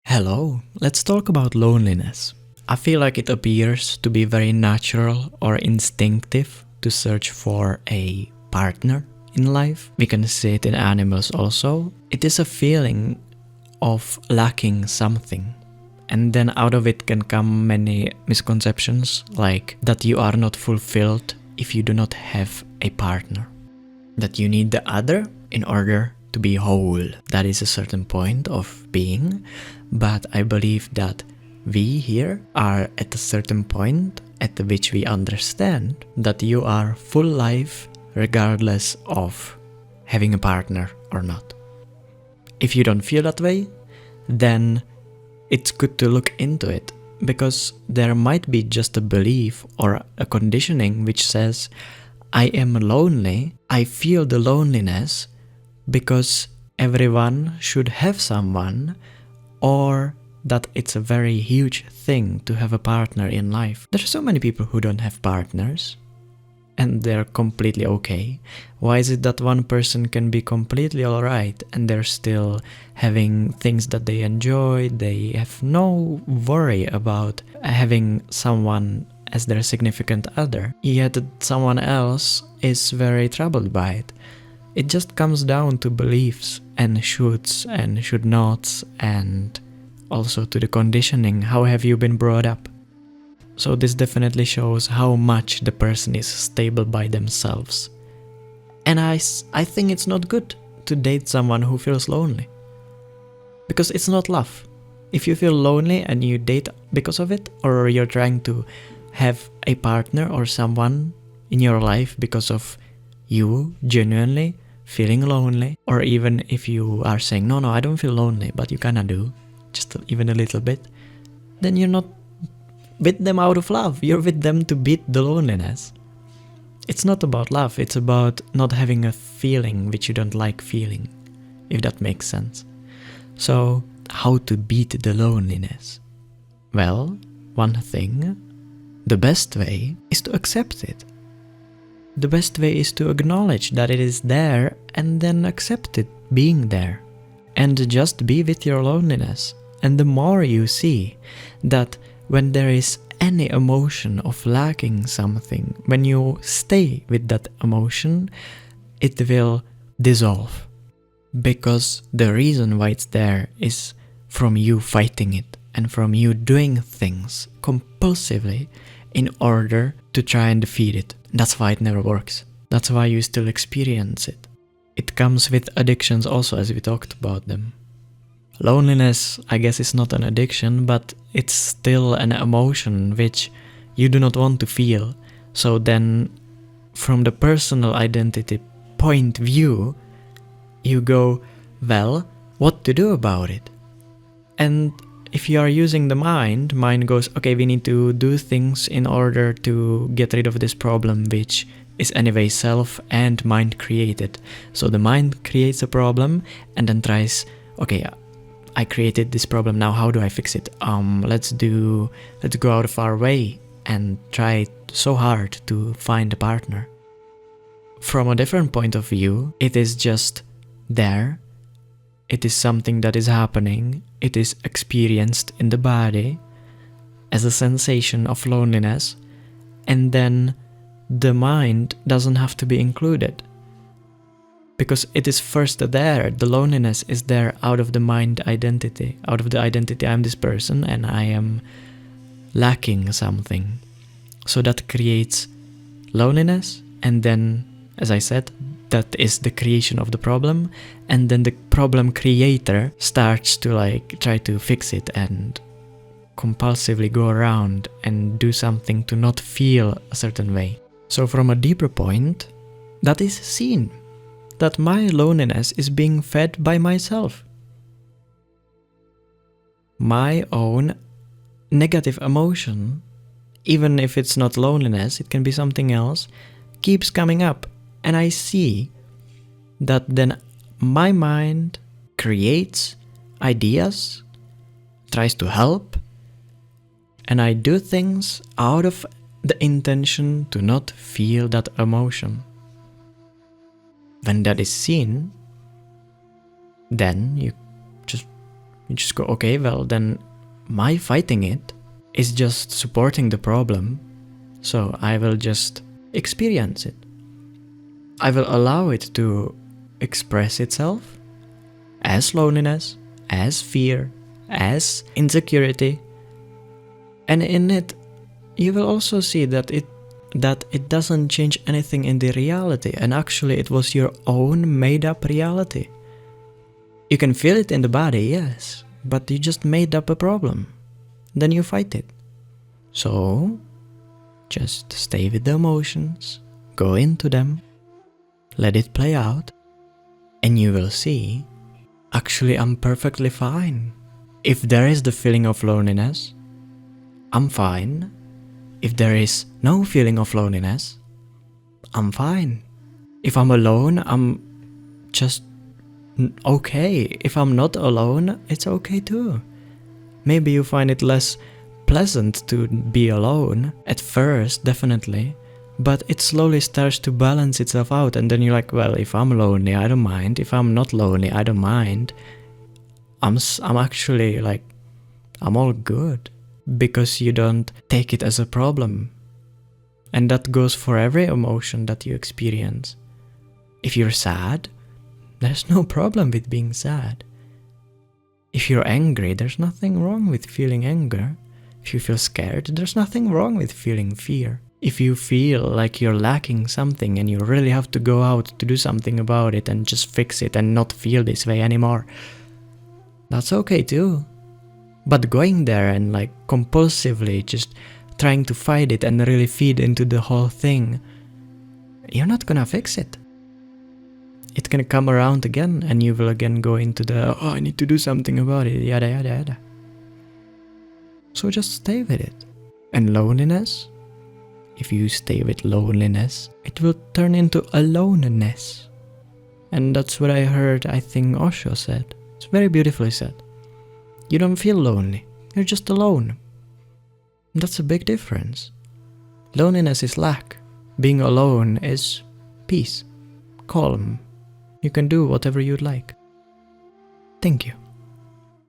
Hello, let's talk about loneliness. I feel like it appears to be very natural or instinctive to search for a partner in life. We can see it in animals also. It is a feeling of lacking something. And then out of it can come many misconceptions, like that you are not fulfilled if you do not have a partner. That you need the other in order to be whole. That is a certain point of being, but I believe that we here are at a certain point at which we understand that you are full life regardless of having a partner or not. If you don't feel that way, then it's good to look into it, because there might be just a belief or a conditioning which says, I am lonely, I feel the loneliness because everyone should have someone, or that it's a very huge thing to have a partner in life. There are so many people who don't have partners and they're completely okay. Why is it that one person can be completely alright and they're still having things that they enjoy, they have no worry about having someone as their significant other, yet someone else is very troubled by it? It just comes down to beliefs and shoulds and should nots, and also to the conditioning. How have you been brought up? So this definitely shows how much the person is stable by themselves. And I think it's not good to date someone who feels lonely, because it's not love. If you feel lonely and you date because of it, or you're trying to have a partner or someone in your life because of you genuinely feeling lonely, or even if you are saying, no, I don't feel lonely, but you kinda do, just even a little bit, then you're not with them out of love. You're with them to beat the loneliness. It's not about love, it's about not having a feeling which you don't like feeling, if that makes sense. So, how to beat the loneliness? Well, one thing, the best way is to accept it. The best way is to acknowledge that it is there and then accept it being there. And just be with your loneliness. And the more you see that when there is any emotion of lacking something, when you stay with that emotion, it will dissolve. Because the reason why it's there is from you fighting it and from you doing things compulsively in order to try and defeat it. That's why it never works. That's why you still experience it. It comes with addictions also, as we talked about them. Loneliness, I guess, is not an addiction, but it's still an emotion which you do not want to feel. So then, from the personal identity point view, you go, well, what to do about it? And if you are using the mind goes, okay, we need to do things in order to get rid of this problem, which is anyway self and mind created. So the mind creates a problem and then tries, okay, I created this problem, now how do I fix it? Let's go out of our way and try so hard to find a partner. From a different point of view, it is just there. It is something that is happening. It is experienced in the body as a sensation of loneliness, and then the mind doesn't have to be included. Because it is first there, the loneliness is there out of the mind identity, out of the identity I'm this person and I am lacking something. So that creates loneliness, and then, as I said, that is the creation of the problem, and then the problem creator starts to try to fix it and compulsively go around and do something to not feel a certain way. So from a deeper point, that is seen, that my loneliness is being fed by myself. My own negative emotion, even if it's not loneliness, it can be something else, keeps coming up. And I see that then my mind creates ideas, tries to help, and I do things out of the intention to not feel that emotion. When that is seen, then you just You just go, okay, well then my fighting it is just supporting the problem, so I will just experience it. I will allow it to express itself as loneliness, as fear, as insecurity. And in it, you will also see that it doesn't change anything in the reality, and actually it was your own made-up reality. You can feel it in the body, yes, but you just made up a problem. Then you fight it. So, just stay with the emotions, go into them, let it play out, and you will see, actually I'm perfectly fine. If there is the feeling of loneliness, I'm fine. If there is no feeling of loneliness, I'm fine. If I'm alone, I'm just okay. If I'm not alone, it's okay too. Maybe you find it less pleasant to be alone at first, definitely, but it slowly starts to balance itself out, and then you're like, well, if I'm lonely, I don't mind. If I'm not lonely, I don't mind. I'm actually like, I'm all good, because you don't take it as a problem. And that goes for every emotion that you experience. If you're sad, there's no problem with being sad. If you're angry, there's nothing wrong with feeling anger. If you feel scared, there's nothing wrong with feeling fear. If you feel like you're lacking something and you really have to go out to do something about it and just fix it and not feel this way anymore, that's okay too. But going there and like compulsively just trying to fight it and really feed into the whole thing, you're not gonna fix it. It's gonna come around again and you will again go into the, oh, I need to do something about it, yada yada yada. So just stay with it. And loneliness, if you stay with loneliness, it will turn into aloneness. And that's what I heard, I think Osho said. It's very beautifully said. You don't feel lonely, you're just alone. That's a big difference. Loneliness is lack. Being alone is peace, calm. You can do whatever you'd like. Thank you.